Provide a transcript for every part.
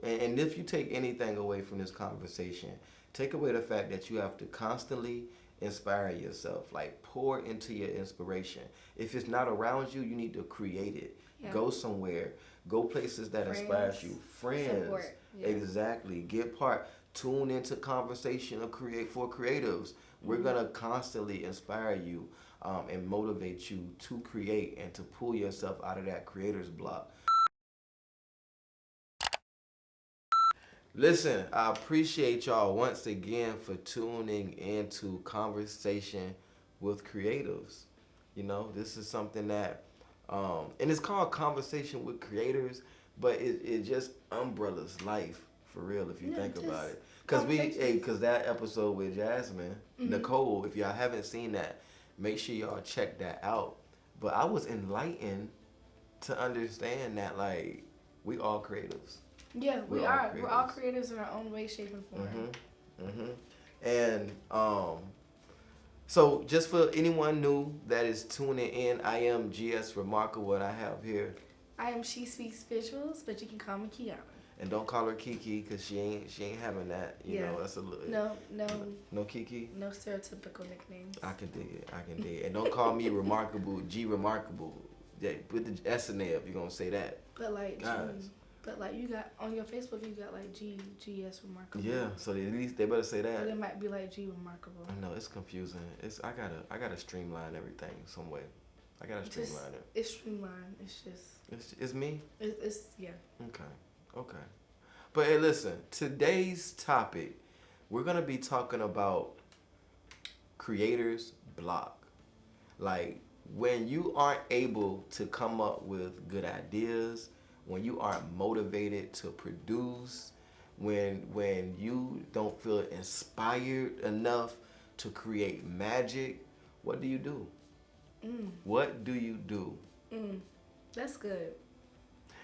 And if you take anything away from this conversation, take away the fact that you have to constantly inspire yourself. Like, pour into your inspiration. If it's not around you, you need to create it. Yeah. Go somewhere. Go places that inspires you. Friends. Support. Yeah. Exactly. Get part. Tune into conversation of for creatives. We're gonna constantly inspire you and motivate you to create and to pull yourself out of that creator's block. Listen, I appreciate y'all once again for tuning into Conversation with Creatives. You know, this is something that, and it's called Conversation with Creators, but it just umbrellas life for real if you think about it. Cause that episode with Jasmine, Nicole, if y'all haven't seen that, make sure y'all check that out. But I was enlightened to understand that, like, we all creatives. Yeah, we are. We're all creators in our own way, shape, and form. And so just for anyone new that is tuning in, I am GS Remarkable, and I have here. I am She Speaks Visuals, but you can call me Kiana. And don't call her Kiki, cause she ain't having that. You know, that's a little. No Kiki. No stereotypical nicknames. I can dig it. And don't call me Remarkable, G Remarkable. Yeah, put the S in there if you're gonna say that. But like, but like you got on your Facebook, you got like GS Remarkable. Yeah, so at least they better say that. But it might be like G Remarkable. I know it's confusing. I gotta streamline everything some way. I gotta streamline it. It's streamlined. It's just. It's me. It's yeah. Okay. But hey, listen. Today's topic, we're gonna be talking about creator's block. Like, when you aren't able to come up with good ideas, when you aren't motivated to produce, when you don't feel inspired enough to create magic, what do you do? What do you do? That's good.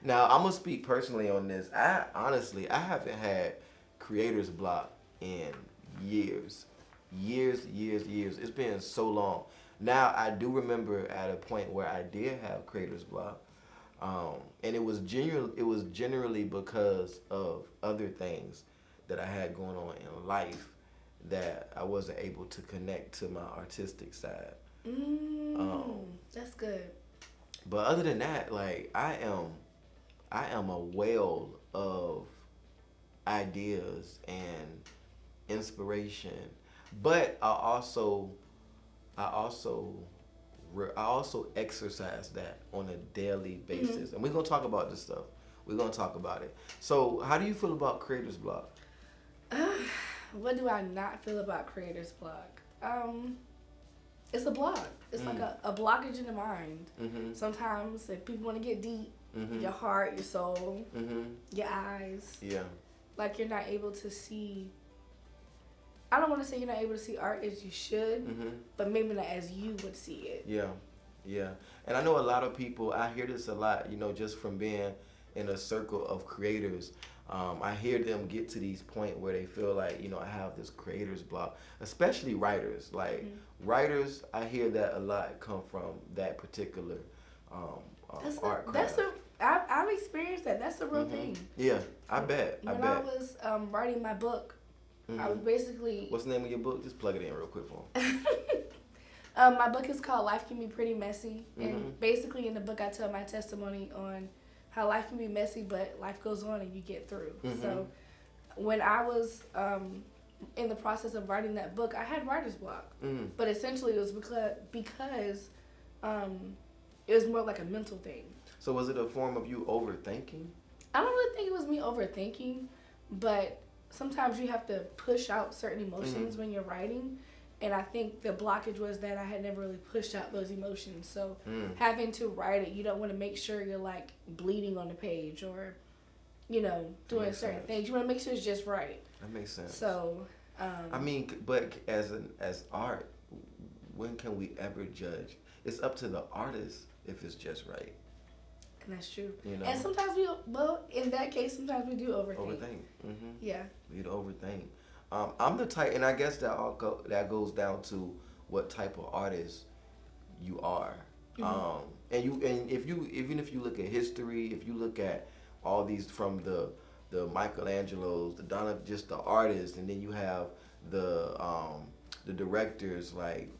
Now, I'm going to speak personally on this. I haven't had creator's block in years. It's been so long. Now, I do remember at a point where I did have creator's block. And it was generally because of other things that I had going on in life that I wasn't able to connect to my artistic side. That's good. But other than that, like, I am a well of ideas and inspiration, but I also exercise that on a daily basis. And we're going to talk about this stuff. We're going to talk about it. So how do you feel about creator's block? What do I not feel about creator's block? It's a block. It's like a blockage in the mind. Sometimes if people want to get deep, your heart, your soul, your eyes. Yeah. Like, you're not able to see. I don't want to say you're not able to see art as you should, but maybe not as you would see it. Yeah. And I know a lot of people, I hear this a lot, you know, just from being in a circle of creators. I hear them get to these point where they feel like, you know, I have this creator's block, especially writers. Like, writers, I hear that a lot come from that particular art craft. I've experienced that. That's the real thing. Yeah, I bet. When I was writing my book, I was basically... What's the name of your book? Just plug it in real quick for them. My book is called Life Can Be Pretty Messy. And basically in the book I tell my testimony on how life can be messy, but life goes on and you get through. So when I was in the process of writing that book, I had writer's block. But essentially it was because it was more like a mental thing. So was it a form of you overthinking? I don't really think it was me overthinking, but sometimes you have to push out certain emotions when you're writing. And I think the blockage was that I had never really pushed out those emotions. So having to write it, you don't want to make sure you're like bleeding on the page or, you know, doing certain things. You want to make sure it's just right. That makes sense. So, I mean, but as art, when can we ever judge? It's up to the artist if it's just right. And that's true. You know? And sometimes in that case, sometimes we do overthink. Yeah. We do overthink. I'm the type, and I guess that goes down to what type of artist you are. Even if you look at history, if you look at all these from the the Michelangelos, just the artists, and then you have the directors like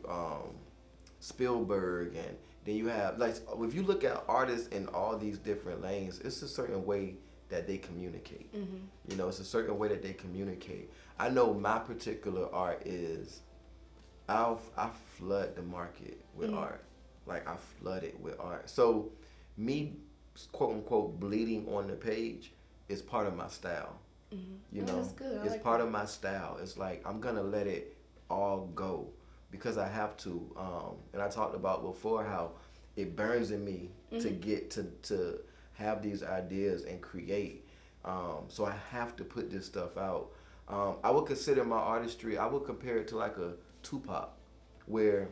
Spielberg, and then you have like if you look at artists in all these different lanes, it's a certain way that they communicate. You know, it's a certain way that they communicate. I know my particular art is I flood the market with art. Like I flood it with art. So me quote unquote bleeding on the page is part of my style. You know, that's good. it's part of my style. It's like I'm gonna let it all go because I have to. And I talked about before how it burns in me to get to have these ideas and create. So I have to put this stuff out. I would consider my artistry, I would compare it to like a Tupac, where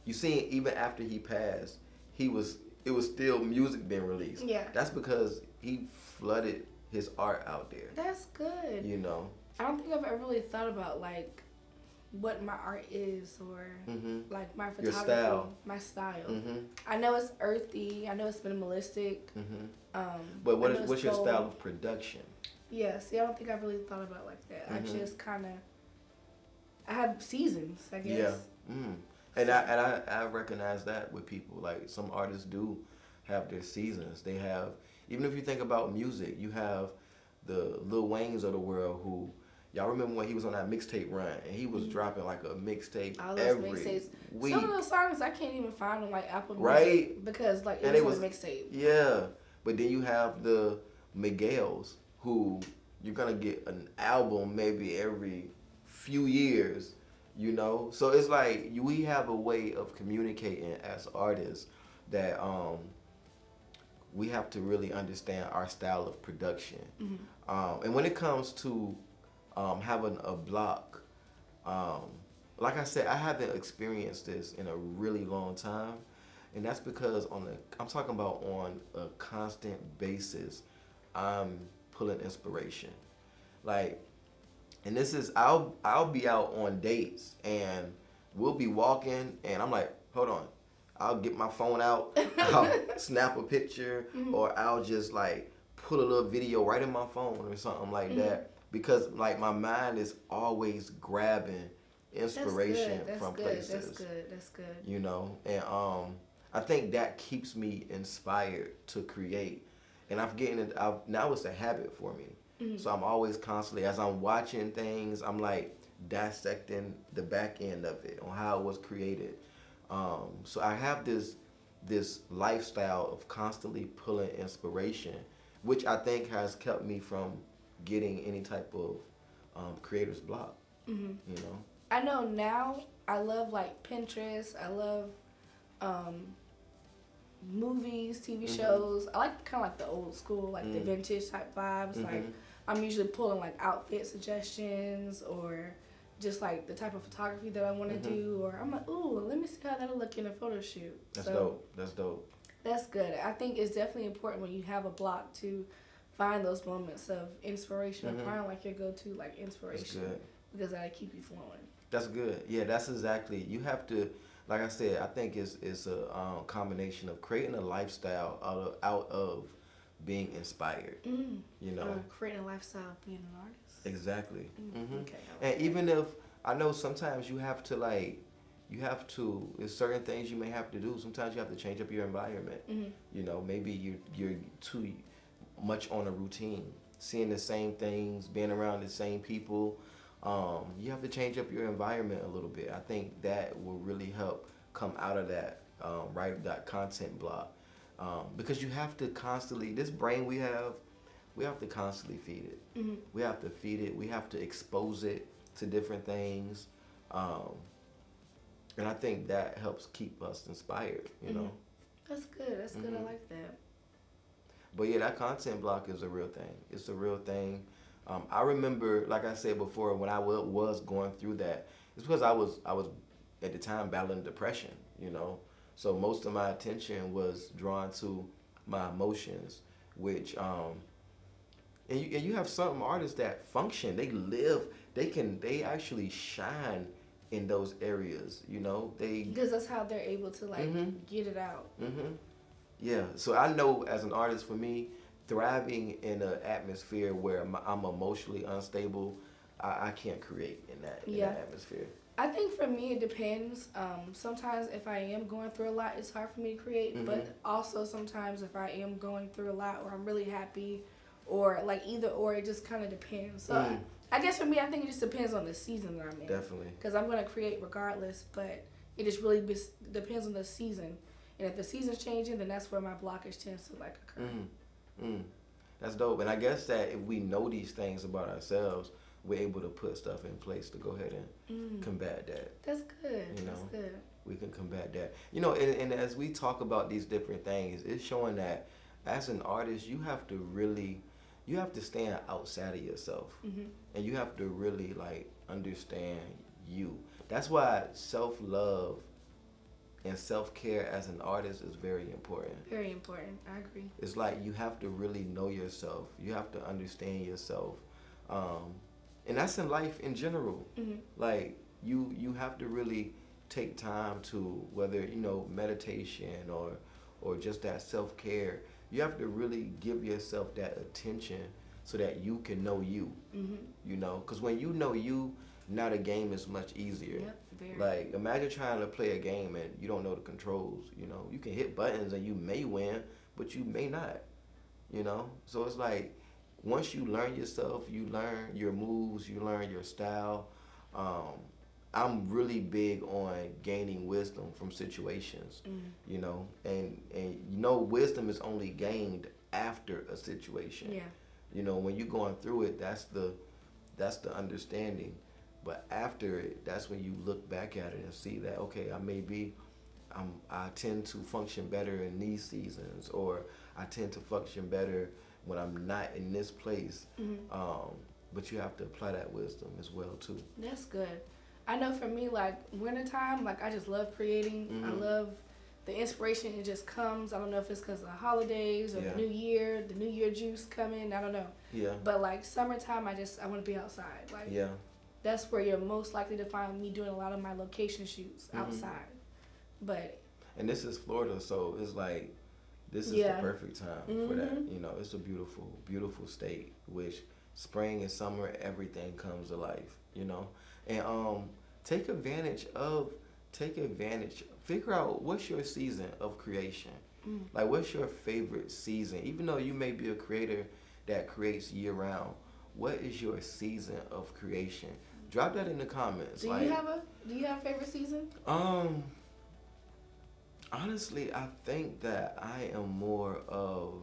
you see even after he passed, it was still music being released. Yeah. That's because he flooded his art out there. That's good. You know? I don't think I've ever really thought about like what my art is or like my photography, your style. My style. I know it's earthy. I know it's minimalistic. But what's your style of production? Yeah, see, I don't think I've really thought about it like that. I just kind of, I have seasons, I guess. Yeah. And I recognize that with people. Like some artists do have their seasons. They have, even if you think about music, you have the Lil Waynes of the world who, y'all remember when he was on that mixtape run and he was dropping like a mixtape every week. Some of those songs I can't even find on like Apple Music. Right. Because like it was a mixtape. Yeah. But then you have the Miguels who you're going to get an album maybe every few years, you know? So it's like we have a way of communicating as artists that we have to really understand our style of production. And when it comes to having a block, like I said, I haven't experienced this in a really long time. And that's because I'm talking about on a constant basis, I'm pulling inspiration. Like, and this is, I'll be out on dates and we'll be walking and I'm like, hold on. I'll get my phone out, I'll snap a picture, or I'll just like put a little video right in my phone or something like that. Because like my mind is always grabbing inspiration from places. That's good. You know, and I think that keeps me inspired to create. And now it's a habit for me. So I'm always constantly, as I'm watching things, I'm like dissecting the back end of it on how it was created. So I have this lifestyle of constantly pulling inspiration, which I think has kept me from getting any type of creator's block. You know. I know now I love like Pinterest. I love movies, TV shows. I like kind of like the old school, like the vintage type vibes. Like I'm usually pulling like outfit suggestions or just like the type of photography that I want to do. Or I'm like, ooh, let me see how that'll look in a photo shoot. That's dope. That's dope. That's good. I think it's definitely important when you have a block to find those moments of inspiration or find like your go-to like inspiration. That's good. Because that'll keep you flowing. That's good. Yeah, that's exactly. You have to, like I said, I think it's a combination of creating a lifestyle out of being inspired. You know, creating a lifestyle of being an artist. Exactly. Okay. And even if I know sometimes you have to there's certain things you may have to do. Sometimes you have to change up your environment. You know, maybe you're too much on a routine, seeing the same things, being around the same people. You have to change up your environment a little bit. I think that will really help come out of that, that content block. Because you have to constantly, this brain we have to constantly feed it. We have to feed it. We have to expose it to different things. And I think that helps keep us inspired, you know. That's good. That's good. I like that. But yeah, that content block is a real thing. It's a real thing. I remember, like I said before, when I was going through that, it's because I was at the time battling depression, you know. So most of my attention was drawn to my emotions, which and you have some artists that function. They actually shine in those areas, you know. Because that's how they're able to like get it out. Yeah. So I know as an artist, for me, thriving in an atmosphere where I'm emotionally unstable, I can't create in that atmosphere. I think for me it depends. Sometimes if I am going through a lot, it's hard for me to create. But also sometimes if I am going through a lot, or I'm really happy, or like either or, it just kind of depends. So I guess for me, I think it just depends on the season that I'm in. Definitely. Because I'm gonna create regardless, but it just really depends on the season. And if the season's changing, then that's where my blockage tends to like occur. That's dope. And I guess that if we know these things about ourselves, we're able to put stuff in place to go ahead and combat that. That's good. You know, that's good. We can combat that. You know, and as we talk about these different things, it's showing that as an artist, you have to stand outside of yourself. And you have to really like understand you. That's why self-love and self-care as an artist is very important. Very important. I agree. It's like you have to really know yourself. You have to understand yourself. And that's in life in general. Like you have to really take time to, whether, you know, meditation or just that self-care, you have to really give yourself that attention so that you can know you. You know, because when you know you, now the game is much easier. Yep, very. Like, imagine trying to play a game and you don't know the controls. You know, you can hit buttons and you may win, but you may not. You know, so it's like, once you learn yourself, you learn your moves, you learn your style. I'm really big on gaining wisdom from situations, you know, and you know, wisdom is only gained after a situation. Yeah. You know, when you're going through it, that's the understanding. But after it, that's when you look back at it and see that, okay, I tend to function better in these seasons, or I tend to function better when I'm not in this place. But you have to apply that wisdom as well too. That's good. I know for me, like wintertime, like I just love creating. I love the inspiration. It just comes. I don't know if it's because of the holidays or the new year juice coming. I don't know. Yeah. But like summertime, I want to be outside. Like that's where you're most likely to find me doing a lot of my location shoots outside. But and this is Florida, so it's like this is the perfect time for that. You know, it's a beautiful, beautiful state. Which spring and summer, everything comes to life. You know, and take advantage. Figure out what's your season of creation. Like, what's your favorite season? Even though you may be a creator that creates year round, what is your season of creation? Drop that in the comments. Do you have a favorite season? Honestly, I think that I am more of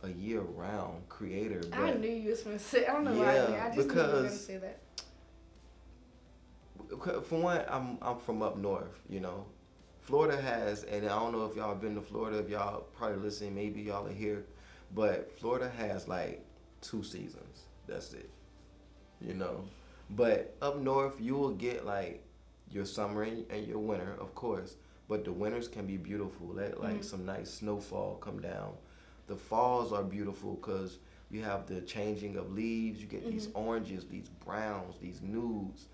a year round creator. But I knew you was gonna say. I don't know why. I just knew you were gonna say that. For one, I'm from up north. You know, Florida has, and I don't know if y'all been to Florida. If y'all probably listening, maybe y'all are here, but Florida has like 2 seasons. That's it. You know, but up north you will get like your summer and your winter, of course. But the winters can be beautiful. Let like some nice snowfall come down. The falls are beautiful because you have the changing of leaves. You get these oranges, these browns, these nudes.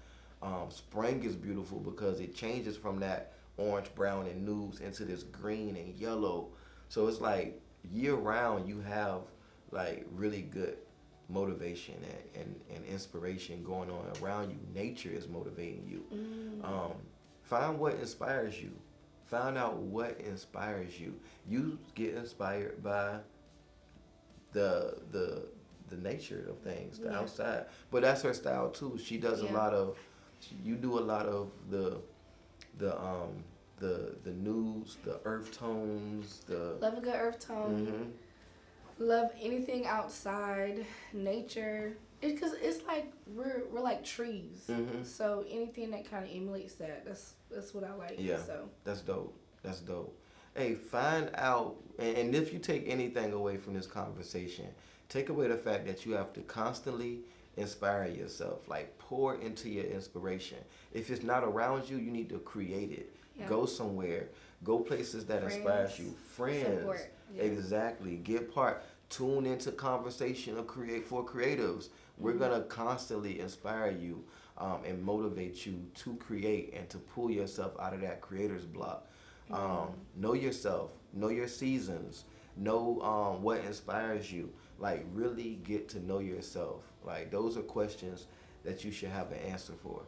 Spring is beautiful because it changes from that orange, brown, and nudes into this green and yellow. So it's like year round you have like really good motivation and inspiration going on around you. Nature is motivating you. Find what inspires you. Find out what inspires you. You get inspired by the nature of things, the outside. But that's her style too. She does a lot of. You do a lot of the nudes, the earth tones, love a good earth tone. Love anything outside, nature. Because it's like we're like trees. So anything that kind of emulates that's what I like. Yeah, so that's dope. That's dope. Hey, find out, and if you take anything away from this conversation, take away the fact that you have to constantly inspire yourself. Like, pour into your inspiration. If it's not around you, you need to create it. Yeah. Go somewhere. Go places that inspires you. Friends. Support. Yeah. Exactly. Get part. Tune into conversation of for creatives. We're gonna constantly inspire you and motivate you to create and to pull yourself out of that creator's block. Know yourself. Know your seasons. Know what inspires you. Like, really get to know yourself. Like, those are questions that you should have an answer for.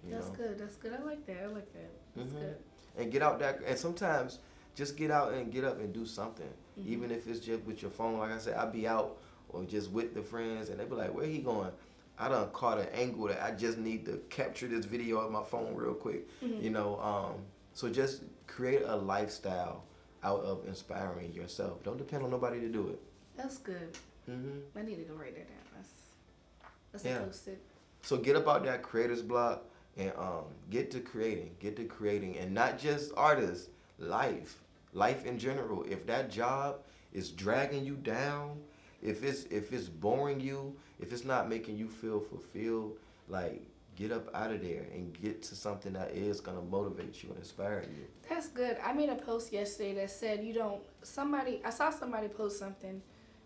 That's good. That's good. I like that. That's good. And get out there. And sometimes just get out and get up and do something. Even if it's just with your phone. Like I said, I'll be out or just with the friends, and they be like, where he going? I done caught an angle that I just need to capture this video on my phone real quick. So just create a lifestyle out of inspiring yourself. Don't depend on nobody to do it. That's good. I need to go write that down. That's post it. So get up out that creator's block and get to creating, and not just artists, life in general. If that job is dragging you down, if it's boring you, if it's not making you feel fulfilled, like, get up out of there and get to something that is gonna motivate you and inspire you. That's good. I made a post yesterday that said I saw somebody post something,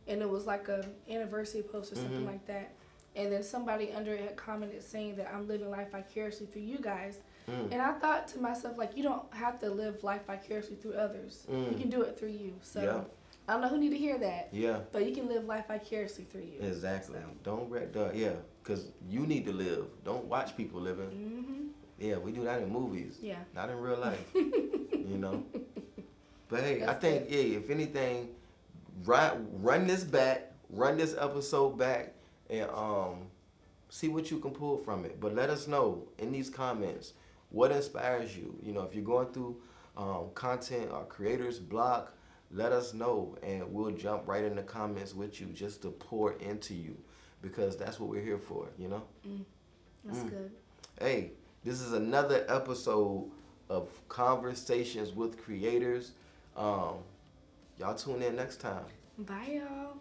and it was like a anniversary post or something like that. And then somebody under it had commented saying that I'm living life vicariously through you guys. And I thought to myself, like, you don't have to live life vicariously through others. You can do it through you. So I don't know who need to hear that. Yeah. But you can live life vicariously through you. Exactly. So. Don't because you need to live. Don't watch people living. Yeah, we do that in movies. Yeah. Not in real life. But hey, That's I think good. if anything, run this episode back, and see what you can pull from it. But let us know in these comments what inspires you. If you're going through content or creators block, let us know, and we'll jump right in the comments with you just to pour into you, because that's what we're here for. That's good. Hey, this is another episode of Conversations with Creators. Y'all tune in next time. Bye, y'all.